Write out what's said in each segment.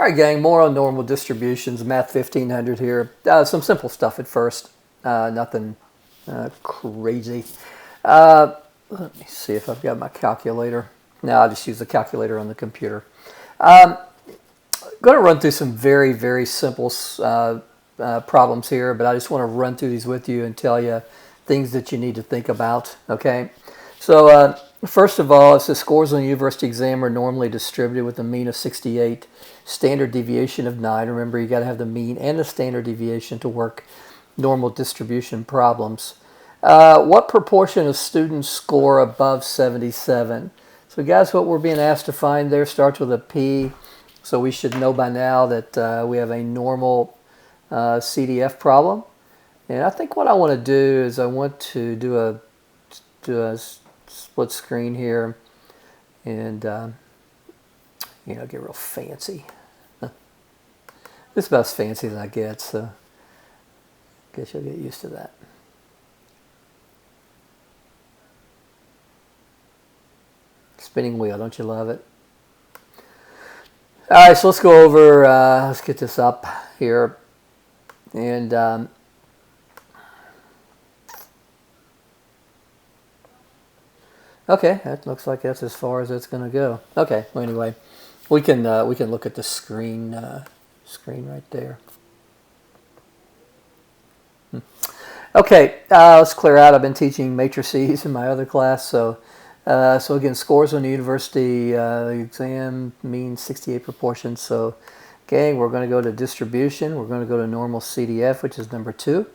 All right, gang, more on normal distributions, Math 1500 here. Some simple stuff at first, nothing crazy. Let me see if I've got my calculator. No, I'll just use the calculator on the computer. I'm going to run through some very, very simple problems here, but I just want to run through these with you and tell you things that you need to think about, okay? So first of all, it says scores on the university exam are normally distributed with a mean of 68, standard deviation of 9. Remember, you got to have the mean and the standard deviation to work normal distribution problems. What proportion of students score above 77? So guys, what we're being asked to find there starts with a P. So we should know by now that we have a normal CDF problem. And I think what I want to do is I want to do a split screen here and get real fancy. This is about as fancy as I get, so I guess you'll get used to that. Spinning wheel, don't you love it? All right, so let's go over, let's get this up here. And okay, that looks like that's as far as it's going to go. Okay, well, anyway, we can look at the screen right there. Okay, let's clear out. I've been teaching matrices in my other class, so again, scores on the university exam mean 68 proportions. So, gang, we're going to go to distribution. We're going to go to normal CDF, which is number 2.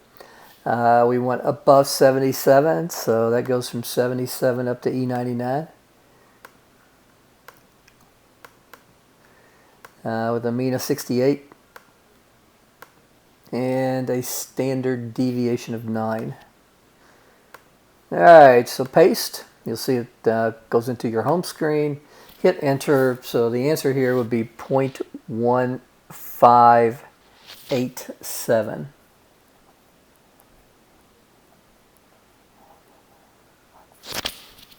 We want above 77, so that goes from 77 up to E99. With a mean of 68 and a standard deviation of 9. All right, so paste. You'll see it goes into your home screen. Hit enter. So the answer here would be 0.1587.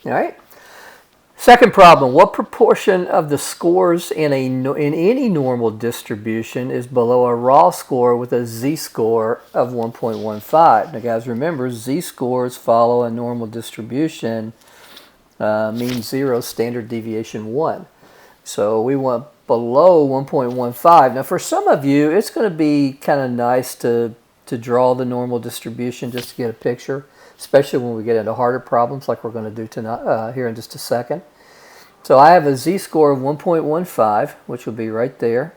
All right. Second problem, what proportion of the scores in any normal distribution is below a raw score with a z-score of 1.15? Now guys, remember, z-scores follow a normal distribution, mean 0, standard deviation 1. So we want below 1.15. Now for some of you, it's going to be kind of nice to draw the normal distribution just to get a picture, especially when we get into harder problems like we're going to do tonight, here in just a second. So I have a z-score of 1.15, which will be right there.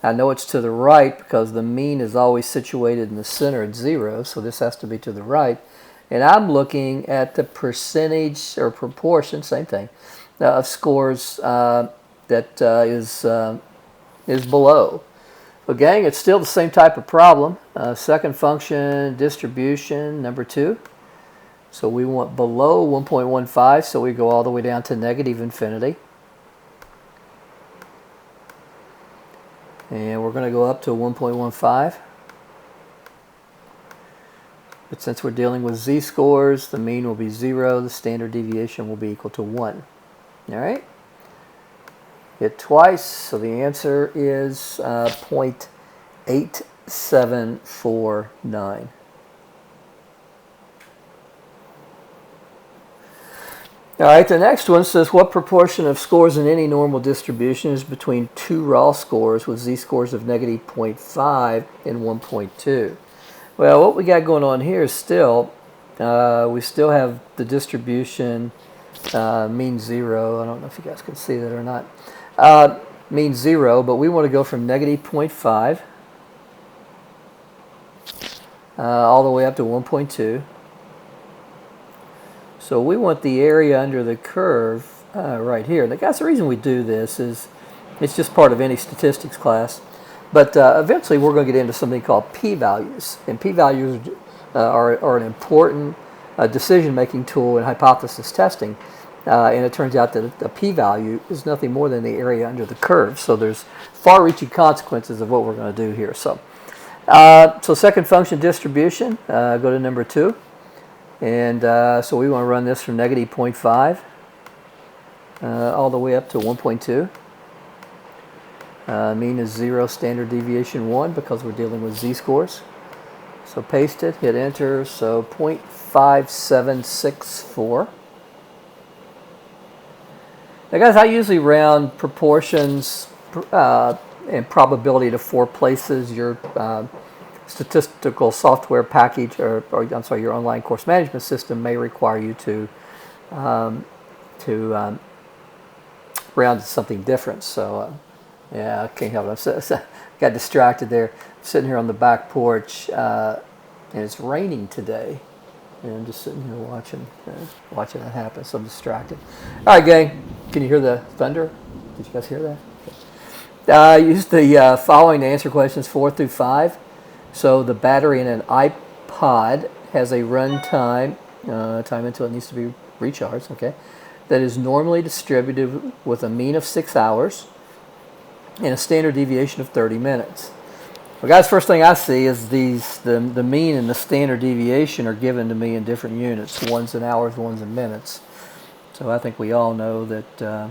I know it's to the right because the mean is always situated in the center at 0, so this has to be to the right. And I'm looking at the percentage or proportion, same thing, of scores that is below. So gang, it's still the same type of problem. Second function, distribution, number 2. So we want below 1.15, so we go all the way down to negative infinity. And we're going to go up to 1.15. But since we're dealing with z-scores, the mean will be 0, the standard deviation will be equal to 1. All right? Hit twice, so the answer is 0.8749. All right, the next one says, what proportion of scores in any normal distribution is between 2 raw scores with z-scores of negative 0.5 and 1.2? Well, what we got going on here is still, we still have the distribution mean 0. I don't know if you guys can see that or not. Mean 0, but we want to go from negative 0.5 all the way up to 1.2. So we want the area under the curve right here. Now, guys, the reason we do this is it's just part of any statistics class. But eventually we're going to get into something called p-values. And p-values are an important decision-making tool in hypothesis testing. And it turns out that a p-value is nothing more than the area under the curve. So there's far-reaching consequences of what we're going to do here. So second function distribution, go to number 2. And so we want to run this from negative 0.5 all the way up to 1.2. Mean is 0, standard deviation 1 because we're dealing with z-scores. So paste it, hit enter, so 0.5764. Now guys, I usually round proportions and probability to 4 places. Your statistical software package, or I'm sorry, your online course management system may require you to round to something different. So yeah, I can't help it. I got distracted there. I'm sitting here on the back porch, and it's raining today. And I'm just sitting here watching that happen. So I'm distracted. All right, gang. Can you hear the thunder? Did you guys hear that? I used the following to answer questions 4 through 5. So the battery in an iPod has a run time until it needs to be recharged. Okay, that is normally distributed with a mean of 6 hours and a standard deviation of 30 minutes. Well, guys, first thing I see is the mean and the standard deviation are given to me in different units. One's in hours, one's in minutes. So I think we all know that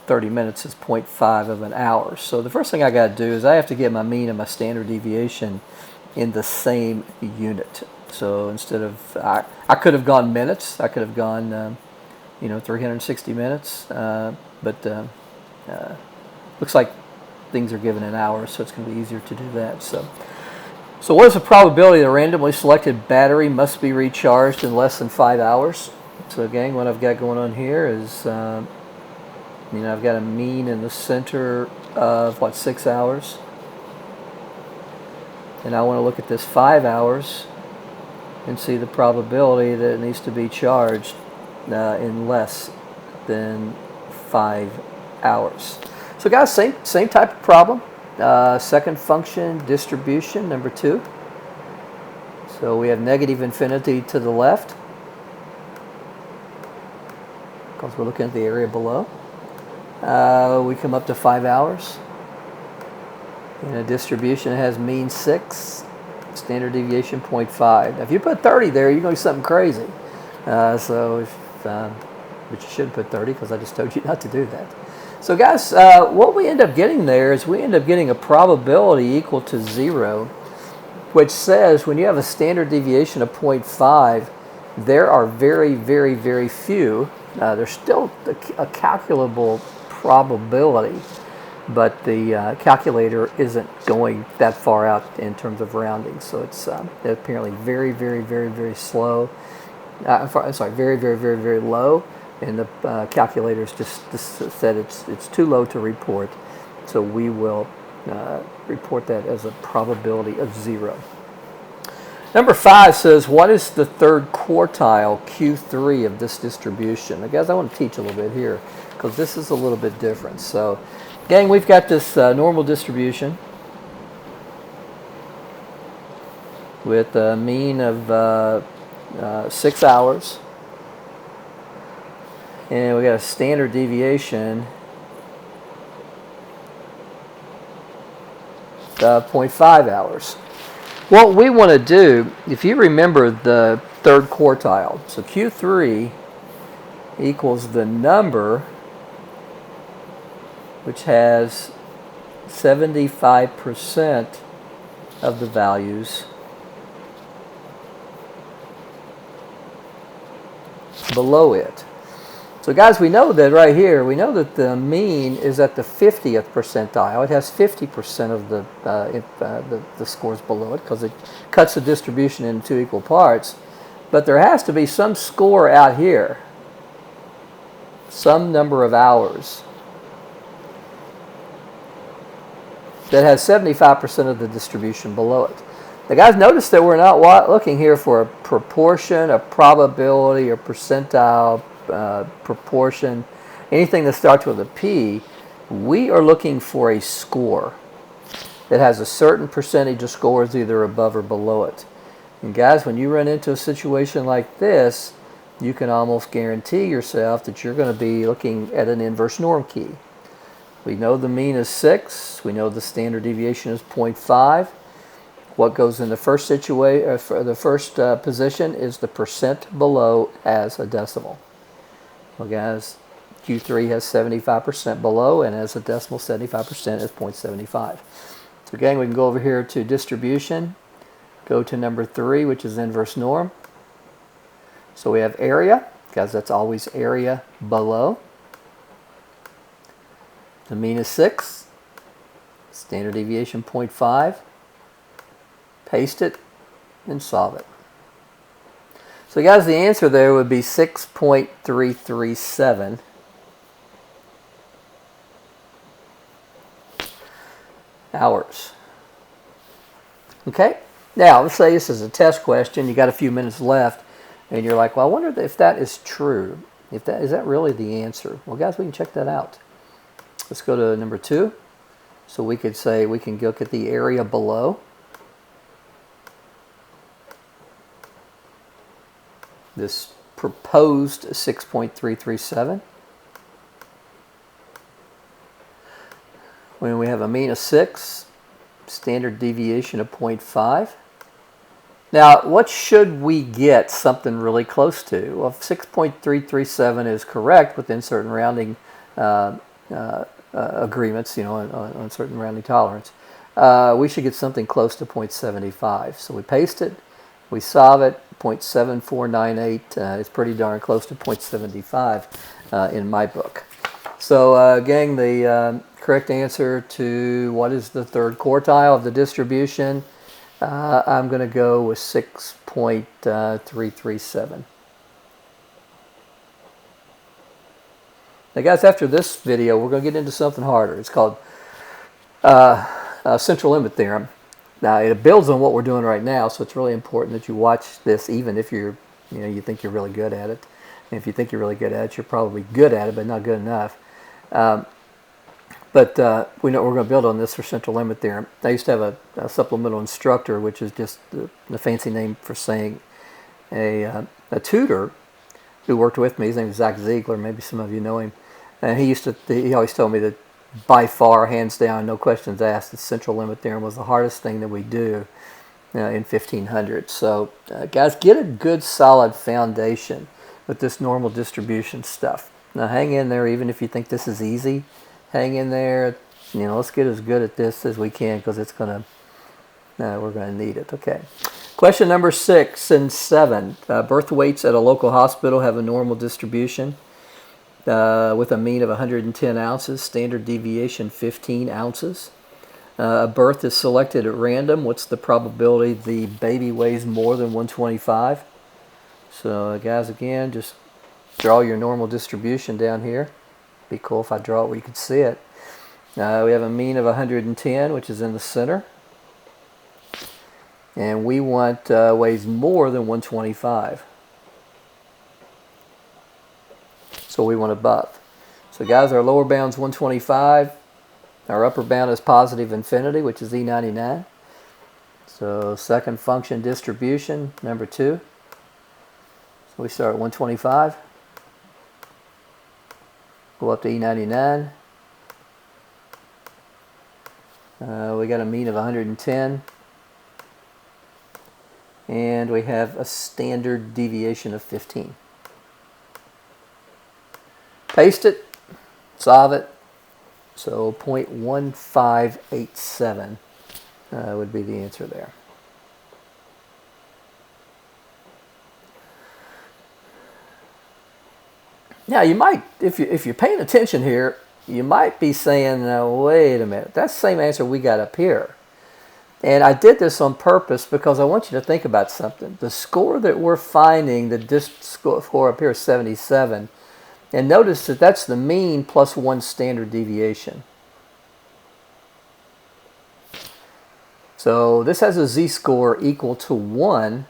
30 minutes is 0.5 of an hour. So the first thing I got to do is I have to get my mean and my standard deviation in the same unit. So instead of, I could have gone minutes. I could have gone, 360 minutes. But looks like things are given in hours, so it's going to be easier to do that. So what is the probability the randomly selected battery must be recharged in less than 5 hours? So gang, what I've got going on here is, I've got a mean in the center of, 6 hours. And I want to look at this 5 hours and see the probability that it needs to be charged in less than 5 hours. So guys, same type of problem. Second function, distribution, number 2. So we have negative infinity to the left because we're looking at the area below. We come up to 5 hours. In a distribution, it has mean 6, standard deviation 0.5. Now, if you put 30 there, you're going to do something crazy. But you shouldn't put 30 because I just told you not to do that. So guys, what we end up getting there is we end up getting a probability equal to 0, which says when you have a standard deviation of 0.5, there are very, very, very few. There's still a calculable probability, but the calculator isn't going that far out in terms of rounding. So it's apparently very, very, very, very slow. Very, very, very, very low. And the calculators just said it's too low to report, so we will report that as a probability of 0. Number 5 says, what is the third quartile, Q3, of this distribution? Now, guys, I want to teach a little bit here because this is a little bit different. So, gang, we've got this normal distribution with a mean of 6 hours. And we got a standard deviation of 0.5 hours. What we want to do, if you remember the third quartile, so Q3 equals the number which has 75% of the values below it. So guys, we know that right here, we know that the mean is at the 50th percentile. It has 50% of the scores below it because it cuts the distribution into 2 equal parts. But there has to be some score out here, some number of hours, that has 75% of the distribution below it. Now guys, notice that we're not looking here for a proportion, a probability, or percentile, proportion, anything that starts with a P. We are looking for a score that has a certain percentage of scores either above or below it. And guys, when you run into a situation like this, you can almost guarantee yourself that you're going to be looking at an inverse norm key. We know the mean is 6. We know the standard deviation is 0.5. What goes in the first position is the percent below as a decimal. Well, guys, Q3 has 75% below, and as a decimal, 75% is 0.75. So again, we can go over here to distribution, go to number 3, which is inverse norm. So we have area, because that's always area below. The mean is 6. Standard deviation 0.5. Paste it and solve it. So guys, the answer there would be 6.337 hours. Okay, now let's say this is a test question. You got a few minutes left, and you're like, well, I wonder if that is true. Is that really the answer? Well, guys, we can check that out. Let's go to number 2. So we could say we can look at the area below. This proposed 6.337. When we have a mean of 6, standard deviation of 0.5. Now, what should we get something really close to? Well, if 6.337 is correct within certain rounding agreements, on certain rounding tolerance, we should get something close to 0.75. So we paste it, we solve it. 0.7498 is pretty darn close to 0.75 in my book. So gang, the correct answer to what is the third quartile of the distribution, I'm going to go with 6.337. Now guys, after this video, we're going to get into something harder. It's called central limit theorem. Now it builds on what we're doing right now, so it's really important that you watch this, even if you think you're really good at it. And if you think you're really good at it, you're probably good at it, but not good enough. We know we're going to build on this for central limit theorem. I used to have a supplemental instructor, which is just the fancy name for saying a tutor who worked with me. His name is Zach Ziegler. Maybe some of you know him. And he always told me that by far, hands down, no questions asked, the central limit theorem was the hardest thing that we do in 1500. So guys, get a good solid foundation with this normal distribution stuff. Now hang in there, even if you think this is easy. Hang in there. Let's get as good at this as we can, because we're going to need it. Okay. Question number 6 and 7. Birth weights at a local hospital have a normal distribution with a mean of 110 ounces, standard deviation 15 ounces. A birth is selected at random. What's the probability the baby weighs more than 125? So guys, again, just draw your normal distribution down here. Be cool if I draw it where you can see it. We have a mean of 110, which is in the center. And we want weighs more than 125. So we want above. So guys, our lower bound's 125. Our upper bound is positive infinity, which is E99. So second function distribution, number 2. So we start at 125. Go up to E99. We got a mean of 110. And we have a standard deviation of 15. Paste it, solve it. So 0.1587 would be the answer there. Now you might, if you're paying attention here, you might be saying, wait a minute, that's the same answer we got up here. And I did this on purpose because I want you to think about something. The score that we're finding, the score up here is 77. And notice that that's the mean plus 1 standard deviation. So this has a z-score equal to 1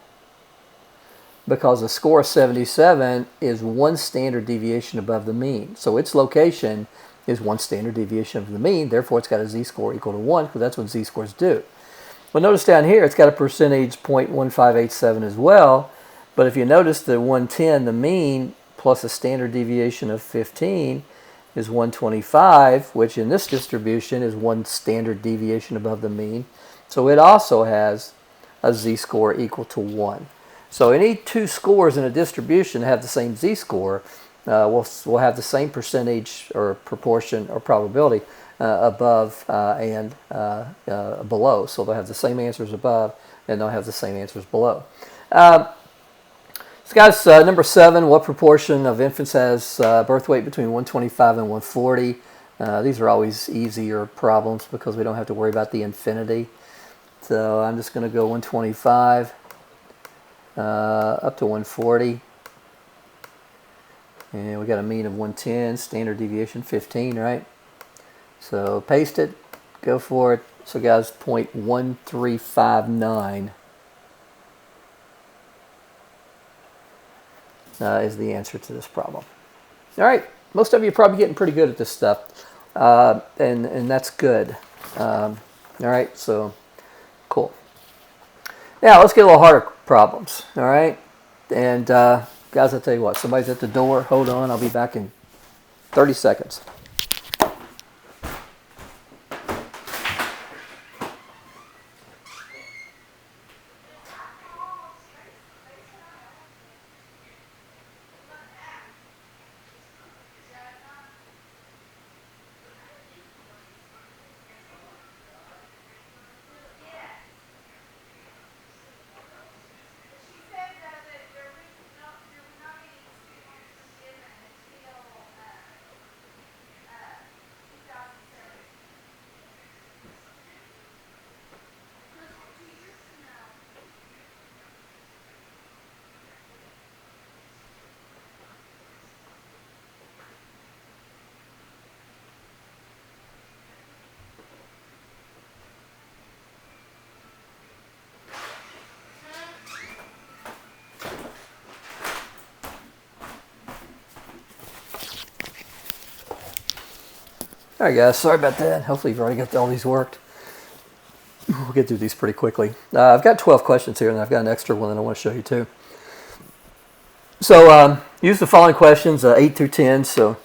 because the score of 77 is 1 standard deviation above the mean. So its location is 1 standard deviation of the mean. Therefore, it's got a z-score equal to 1 because that's what z-scores do. Well, notice down here, it's got a percentage 0.1587 as well. But if you notice the 110, the mean, plus a standard deviation of 15 is 125, which in this distribution is 1 standard deviation above the mean. So it also has a z-score equal to 1. So any two scores in a distribution have the same z-score, we'll have the same percentage or proportion or probability above and below. So they'll have the same answers above and they'll have the same answers below. So guys, number 7, what proportion of infants has birth weight between 125 and 140? These are always easier problems because we don't have to worry about the infinity. So I'm just going to go 125 up to 140. And we got a mean of 110, standard deviation 15, right? So paste it, go for it. So guys, 0.1359 is the answer to this problem. All right, most of you are probably getting pretty good at this stuff, and that's good. All right, so cool. Now let's get a little harder problems. All right, and guys, I'll tell you what, somebody's at the door. Hold on, I'll be back in 30 seconds. All right, guys, sorry about that. Hopefully you've already got all these worked. We'll get through these pretty quickly. I've got 12 questions here, and I've got an extra one that I want to show you too. So use the following questions, 8 through 10. So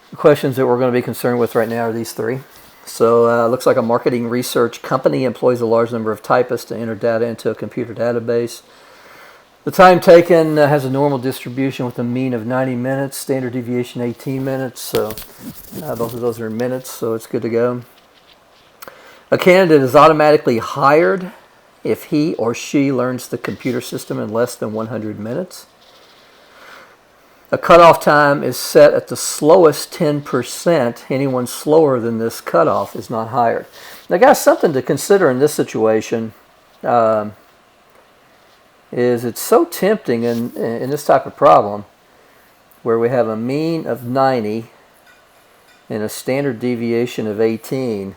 the questions that we're going to be concerned with right now are these 3. So it looks like a marketing research company employs a large number of typists to enter data into a computer database. The time taken has a normal distribution with a mean of 90 minutes, standard deviation 18 minutes, so both of those are in minutes, so it's good to go. A candidate is automatically hired if he or she learns the computer system in less than 100 minutes. A cutoff time is set at the slowest 10%. Anyone slower than this cutoff is not hired. Now, guys, something to consider in this situation is it's so tempting in this type of problem where we have a mean of 90 and a standard deviation of 18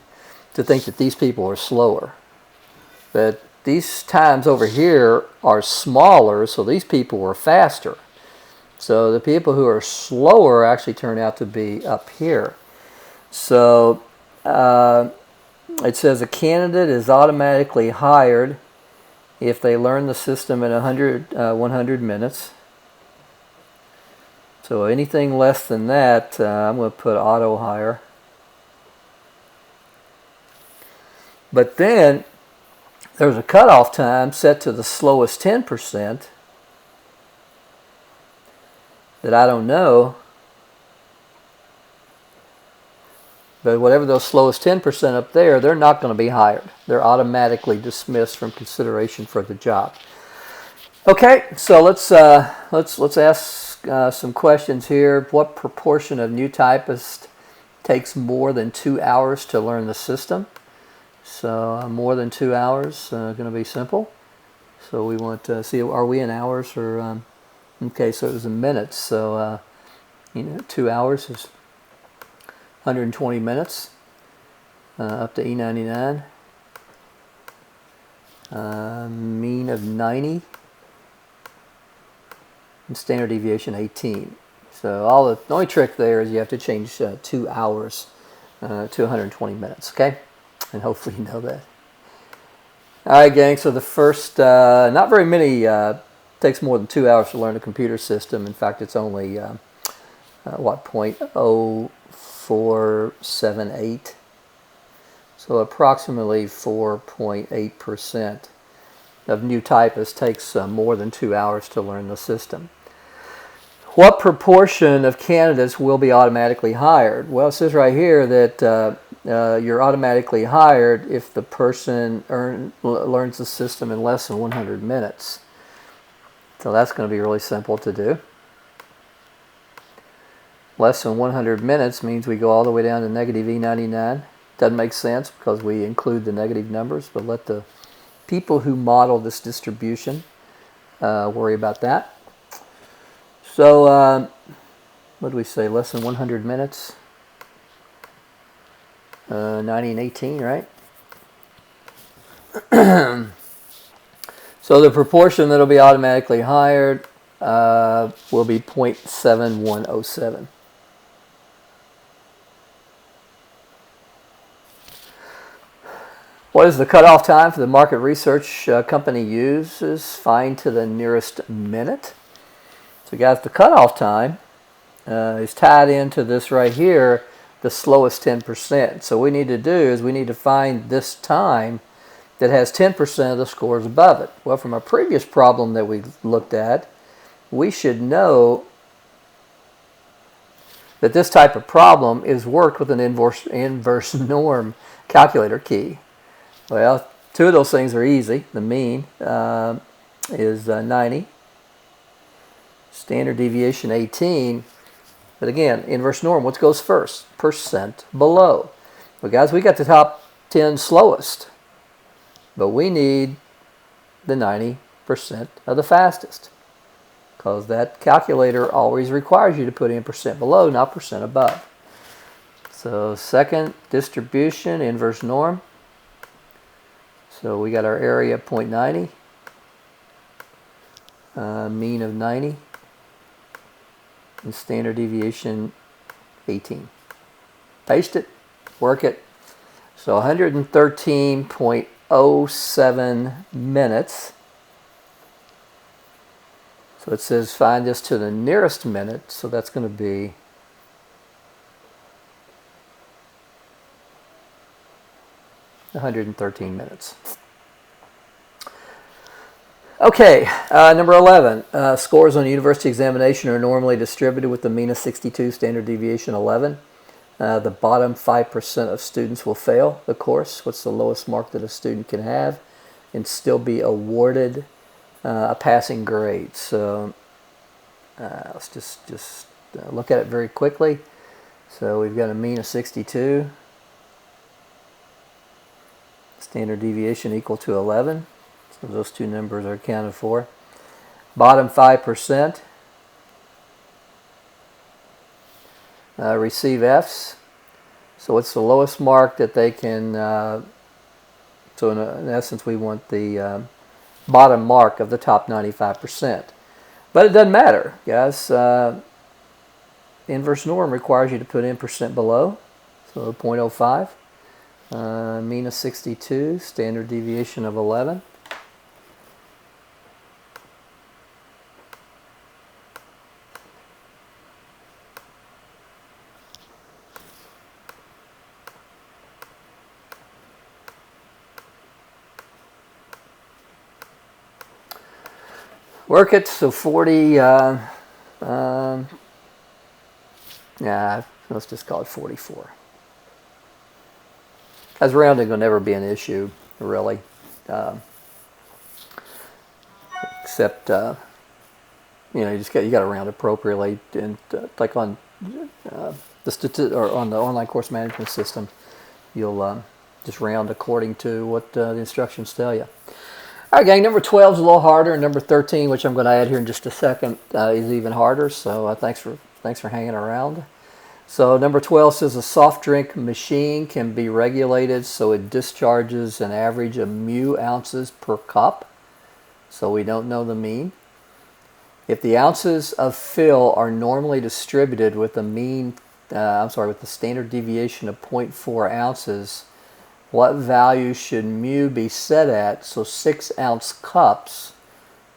to think that these people are slower. But these times over here are smaller, so these people are faster. So the people who are slower actually turn out to be up here. So it says a candidate is automatically hired if they learn the system in 100 minutes. So anything less than that, I'm going to put auto hire. But then there's a cutoff time set to the slowest 10% that I don't know. But whatever those slowest 10% up there, they're not going to be hired. They're automatically dismissed from consideration for the job. Okay, so let's ask some questions here. What proportion of new typists takes more than 2 hours to learn the system? So more than 2 hours, going to be simple. So we want to see, are we in hours or? Okay, so it was in minutes. So 2 hours is 120 minutes up to E99. Mean of 90 and standard deviation 18. So the only trick there is you have to change 2 hours to 120 minutes, okay? And hopefully you know that. All right, gang, so the first, not very many, takes more than 2 hours to learn a computer system. In fact, it's only, 0.0478. So approximately 4.8% of new typists takes more than 2 hours to learn the system. What proportion of candidates will be automatically hired? Well, it says right here that you're automatically hired if the person learns the system in less than 100 minutes. So that's going to be really simple to do. Less than 100 minutes means we go all the way down to negative E99. Doesn't make sense because we include the negative numbers, but let the people who model this distribution worry about that. So what do we say, less than 100 minutes? 90 and 18, right? So the proportion that will be automatically hired will be 0.7107. What is the cutoff time for the market research company uses? Find to the nearest minute. So guys, the cutoff time is tied into this right here, the slowest 10%. So what we need to do is we need to find this time that has 10% of the scores above it. Well, from a previous problem that we looked at, we should know that this type of problem is worked with an inverse norm calculator key. Well, two of those things are easy. The mean is 90. Standard deviation 18. But again, inverse norm, what goes first? Percent below. Well, guys, we got the top 10 slowest. But we need the 90% of the fastest. Because that calculator always requires you to put in percent below, not percent above. So second distribution, inverse norm. So we got our area 0.90, mean of 90, and standard deviation 18. Paste it, work it. So 113.07 minutes. So it says find this to the nearest minute, so that's going to be 113 minutes. Okay, number 11. Scores on university examination are normally distributed with the mean of 62, standard deviation 11. The bottom 5% of students will fail the course. What's the lowest mark that a student can have and still be awarded a passing grade? So let's just look at it very quickly. So we've got a mean of 62. Standard deviation equal to 11. So those two numbers are accounted for. Bottom 5% receive Fs. So it's the lowest mark that they can, so in essence we want the bottom mark of the top 95%. But it doesn't matter, guys. Inverse norm requires you to put in percent below, so 0.05. Mean of 62, standard deviation of 11. Work it, so 40, yeah, let's just call it 44. As rounding will never be an issue, really, except you know, you got to round appropriately, and like on on the online course management system, you'll just round according to what the instructions tell you. All right, gang, number 12 is a little harder, and number 13, which I'm going to add here in just a second, is even harder. So thanks for hanging around. So number 12 says a soft drink machine can be regulated so it discharges an average of mu ounces per cup. So we don't know the mean. If the ounces of fill are normally distributed with the mean, with the standard deviation of 0.4 ounces, what value should mu be set at so 6-ounce cups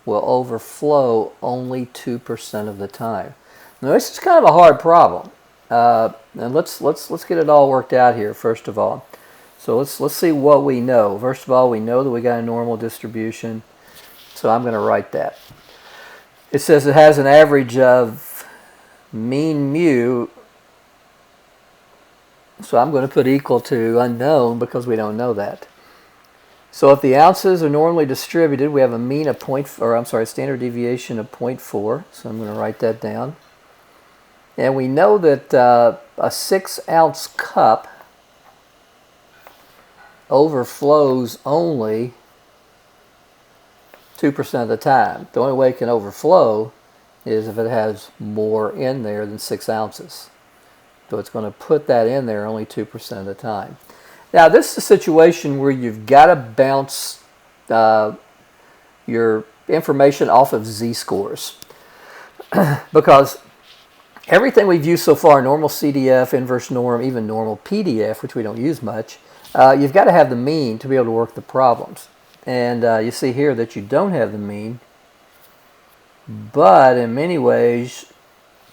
will overflow only 2% of the time? Now this is kind of a hard problem. And let's get it all worked out here first of all. So let's see what we know. First of all, we know that we got a normal distribution. So I'm going to write that. It says it has an average of mean mu, so I'm going to put equal to unknown because we don't know that. So if the ounces are normally distributed, we have a mean of standard deviation of 0.4. So I'm going to write that down. And we know that a 6-ounce cup overflows only 2% of the time. The only way it can overflow is if it has more in there than 6 ounces. So it's going to put that in there only 2% of the time. Now this is a situation where you've got to bounce your information off of z-scores because everything we've used so far, normal CDF, inverse norm, even normal PDF, which we don't use much, you've got to have the mean to be able to work the problems. And you see here that you don't have the mean, but in many ways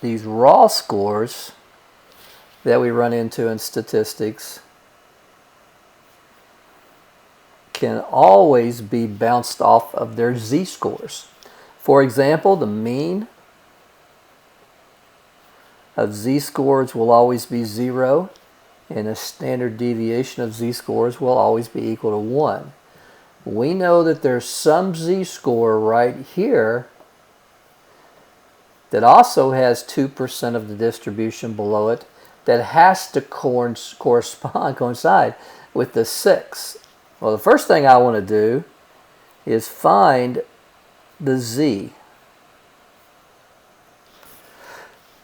these raw scores that we run into in statistics can always be bounced off of their z-scores. For example, the mean of z-scores will always be 0, and the standard deviation of z-scores will always be equal to 1. We know that there's some z-score right here that also has 2% of the distribution below it that has to coincide with the 6. Well, the first thing I want to do is find the z.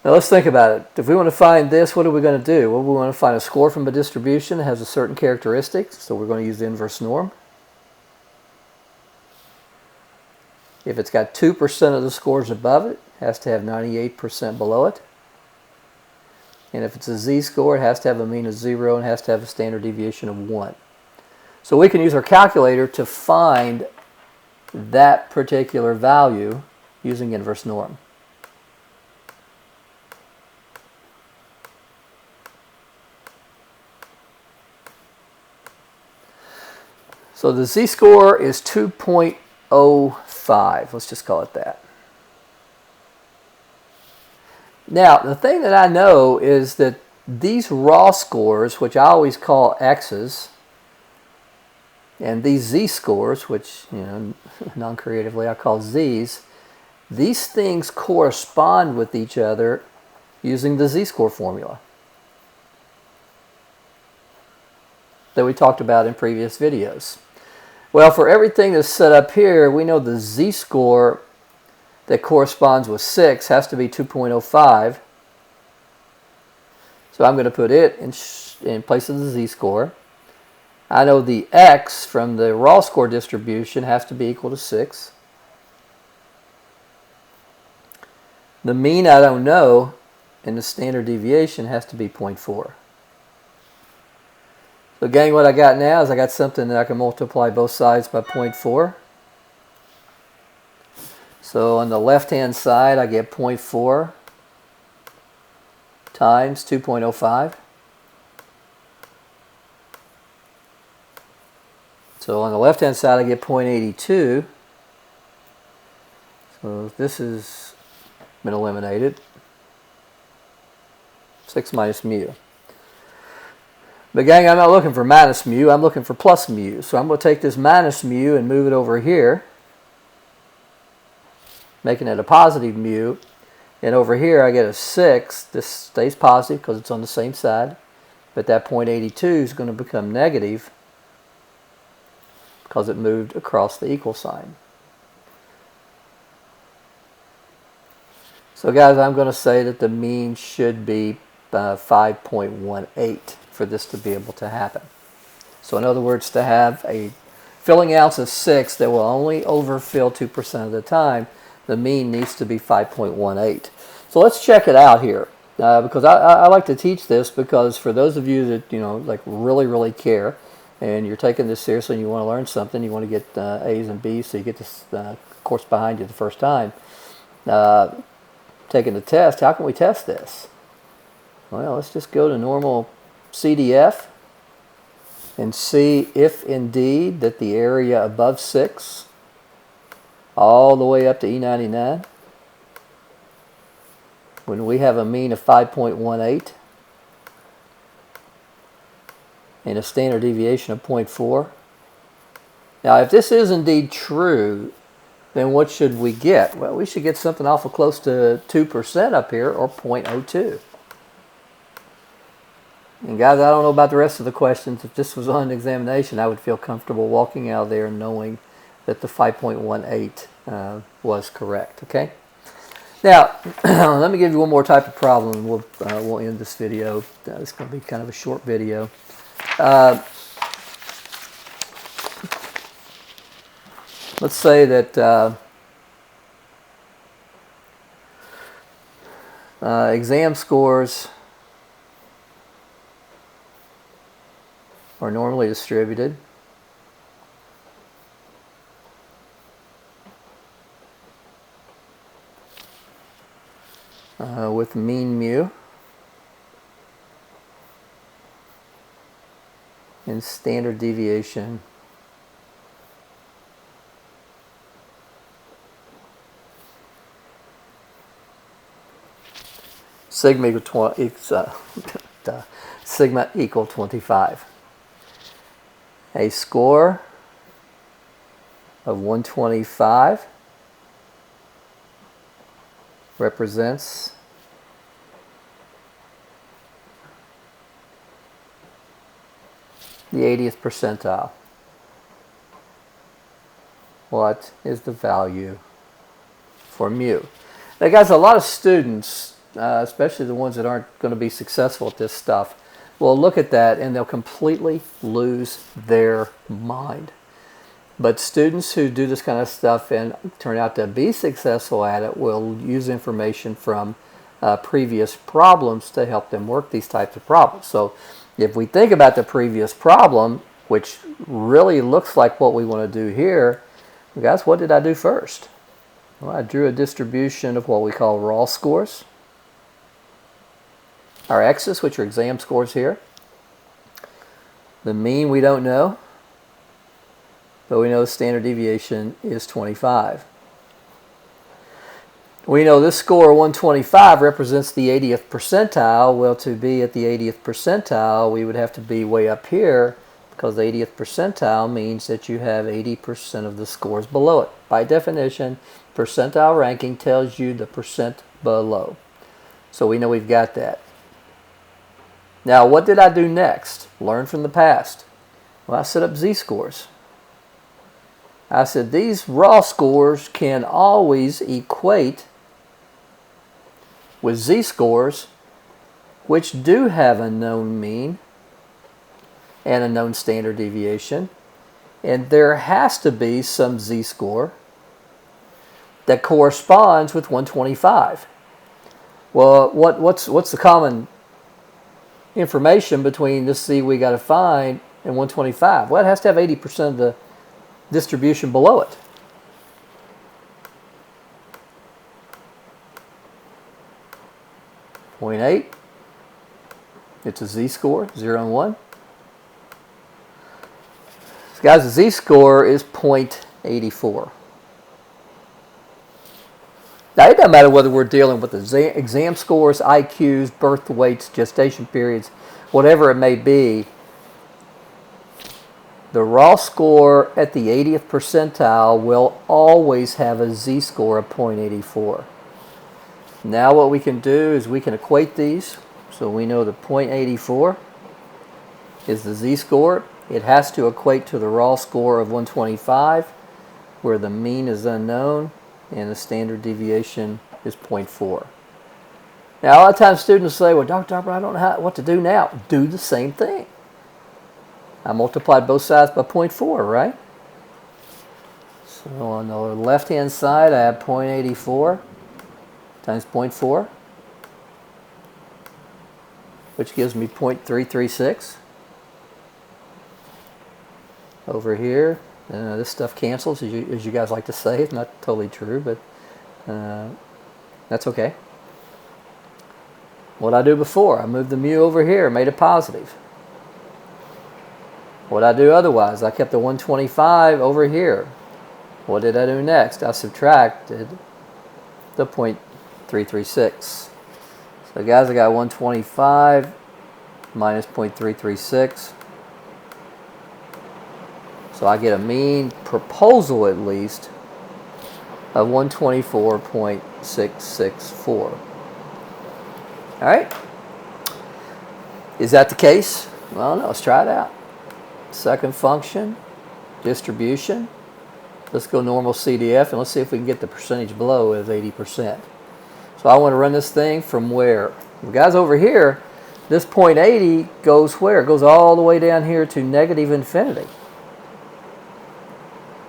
Now let's think about it. If we want to find this, what are we going to do? Well, we want to find a score from a distribution that has a certain characteristic, so we're going to use the inverse norm. If it's got 2% of the scores above it, it has to have 98% below it. And if it's a z-score, it has to have a mean of 0 and has to have a standard deviation of 1. So we can use our calculator to find that particular value using inverse norm. So the z-score is 2.05. Let's just call it that. Now, the thing that I know is that these raw scores, which I always call x's, and these z-scores, which, non-creatively I call z's, these things correspond with each other using the z-score formula that we talked about in previous videos. Well, for everything that's set up here, we know the z-score that corresponds with 6 has to be 2.05. So I'm going to put it in place of the z-score. I know the x from the raw score distribution has to be equal to 6. The mean I don't know, and the standard deviation has to be 0.4. So gang, what I got now is I got something that I can multiply both sides by 0.4. So on the left-hand side, I get 0.4 times 2.05. So on the left-hand side, I get 0.82. So this has been eliminated. 6 minus mu. But gang, I'm not looking for minus mu, I'm looking for plus mu. So I'm going to take this minus mu and move it over here, making it a positive mu. And over here I get a 6. This stays positive because it's on the same side. But that 0.82 is going to become negative because it moved across the equal sign. So guys, I'm going to say that the mean should be 5.18 for this to be able to happen. So in other words, to have a filling ounce of 6 that will only overfill 2% of the time, the mean needs to be 5.18. So let's check it out here, because I like to teach this, because for those of you that like really care, and you're taking this seriously and you want to learn something, you want to get A's and B's so you get this course behind you the first time, taking the test, how can we test this? Well, let's just go to normal CDF and see if indeed that the area above 6 all the way up to E99 when we have a mean of 5.18 and a standard deviation of 0.4. Now, if this is indeed true, then what should we get? Well, we should get something awful close to 2% up here, or 0.02. And guys, I don't know about the rest of the questions. If this was on an examination, I would feel comfortable walking out of there knowing that the 5.18 was correct, okay? Now, let me give you one more type of problem, and we'll end this video. It's going to be kind of a short video. Let's say that exam scores are normally distributed with mean mu and standard deviation sigma equal 25. A score of 125 represents the 80th percentile. What is the value for mu? Now guys, a lot of students, especially the ones that aren't going to be successful at this stuff, will look at that and they'll completely lose their mind. But students who do this kind of stuff and turn out to be successful at it will use information from previous problems to help them work these types of problems. So if we think about the previous problem, which really looks like what we want to do here, guys, what did I do first? Well, I drew a distribution of what we call raw scores. Our x's, which are exam scores here. The mean we don't know, but we know the standard deviation is 25. We know this score 125 represents the 80th percentile. Well, to be at the 80th percentile, we would have to be way up here, because the 80th percentile means that you have 80% of the scores below it. By definition, percentile ranking tells you the percent below. So we know we've got that. Now, what did I do next? Learn from the past. Well, I set up z-scores. I said these raw scores can always equate with z-scores, which do have a known mean and a known standard deviation. And there has to be some z-score that corresponds with 125. Well, what's the common information between this z we got to find and 125? Well, it has to have 80% of the distribution below it. .8. It's a z-score, 0 and 1. So guys, the z-score is 0.84. Now, it doesn't matter whether we're dealing with the exam scores, IQs, birth weights, gestation periods, whatever it may be. The raw score at the 80th percentile will always have a z-score of 0.84. Now what we can do is we can equate these. So we know that 0.84 is the z-score. It has to equate to the raw score of 125, where the mean is unknown and the standard deviation is 0.4. Now, a lot of times students say, well, Dr. Harper, I don't know what to do now. Do the same thing. I multiplied both sides by 0.4, right? So on the left-hand side, I have 0.84 times 0.4, which gives me 0.336. Over here, this stuff cancels, as you guys like to say. It's not totally true, but that's okay. What I do before, I moved the mu over here, made it positive. What I do otherwise, I kept the 125 over here. What did I do next? I subtracted the 0.336. So guys, I got 125 minus 0.336. So I get a mean proposal at least of 124.664. All right. Is that the case? Well, no, let's try it out. Second function, distribution. Let's go normal CDF and let's see if we can get the percentage below as 80%. So I want to run this thing from where? Well, guys, over here, this 0.80 goes where? It goes all the way down here to negative infinity.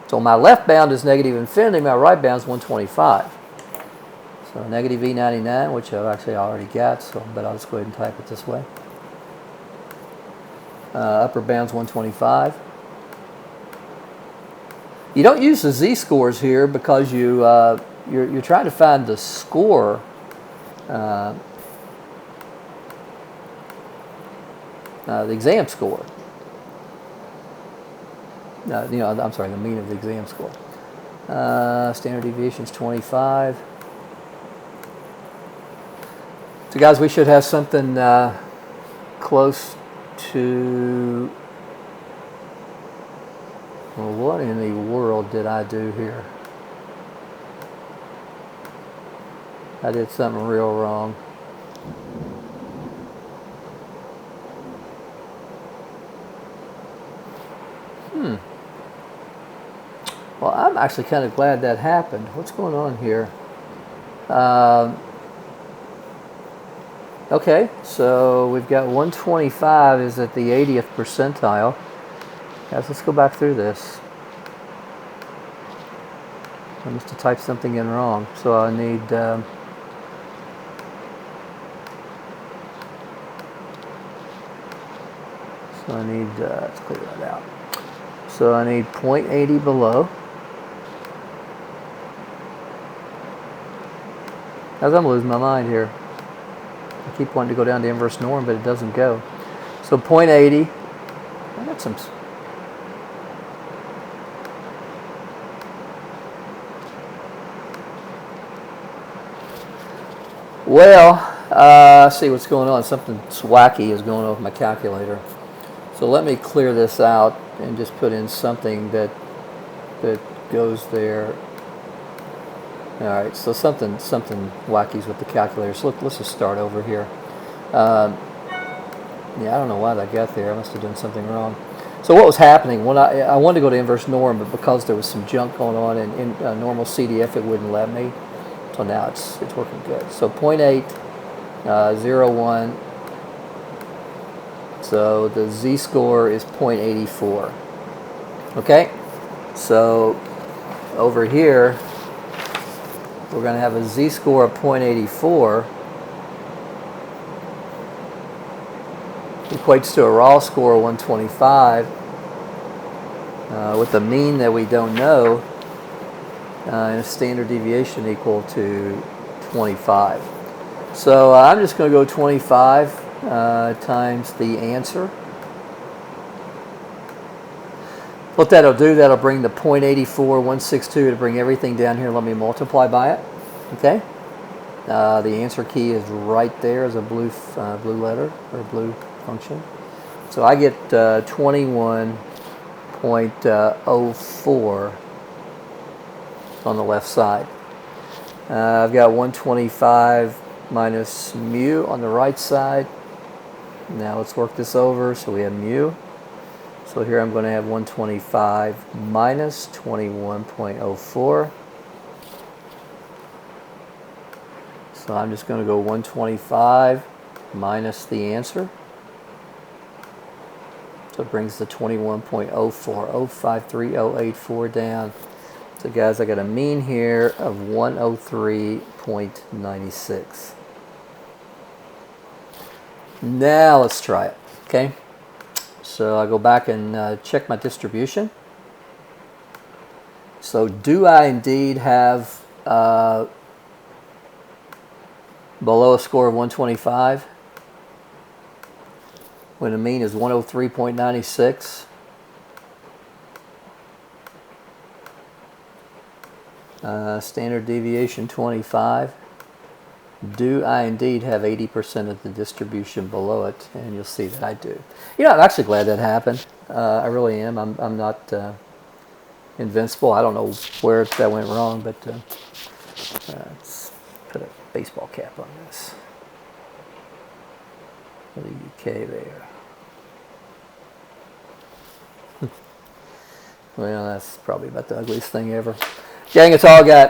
So my left bound is negative infinity, my right bound is 125. So negative E99, which I've actually already got, so but I'll just go ahead and type it this way. Upper bound's 125. You don't use the z-scores here because you're trying to find the score. The exam score. I'm sorry, the mean of the exam score. Standard deviation is 25. So guys, we should have something close to, well, what in the world did I do here? I did something real wrong. Well, I'm actually kind of glad that happened. What's going on here? Okay, so we've got 125 is at the 80th percentile. Guys, let's go back through this. I must have typed something in wrong. So I need let's clear that out. So I need 0.80 below. Guys, I'm losing my mind here. I keep wanting to go down to inverse norm, but it doesn't go. So 0.80. I got some. Well, see what's going on. Something wacky is going on with my calculator. So let me clear this out and just put in something that goes there. All right, so something wacky's with the calculator. So let's just start over here. Yeah, I don't know why that got there. I must have done something wrong. So what was happening when I wanted to go to inverse norm, but because there was some junk going on in normal CDF, it wouldn't let me. So now it's working good. So 0.8, 0.1. So the z-score is 0.84. Okay, so over here we're going to have a z-score of 0.84, equates to a raw score of 125, with a mean that we don't know, and a standard deviation equal to 25. So I'm just going to go 25 times the answer. What that'll do, that'll bring the 0.84162 to bring everything down here. Let me multiply by it. Okay. The answer key is right there as a blue letter or blue function. So I get 21.04 on the left side. I've got 125 minus mu on the right side. Now let's work this over. So we have mu. So here I'm going to have 125 minus 21.04. So I'm just going to go 125 minus the answer. So it brings the 21.04, 053084 down. So guys, I got a mean here of 103.96. Now let's try it, okay? So I go back and check my distribution. So do I indeed have below a score of 125 when the mean is 103.96? Standard deviation 25. Do I indeed have 80% of the distribution below it? And you'll see that I do. You know, I'm actually glad that happened. I really am. I'm not invincible. I don't know where that went wrong, but let's put a baseball cap on this. For the UK there. Well, that's probably about the ugliest thing ever. Gang, it's all I got.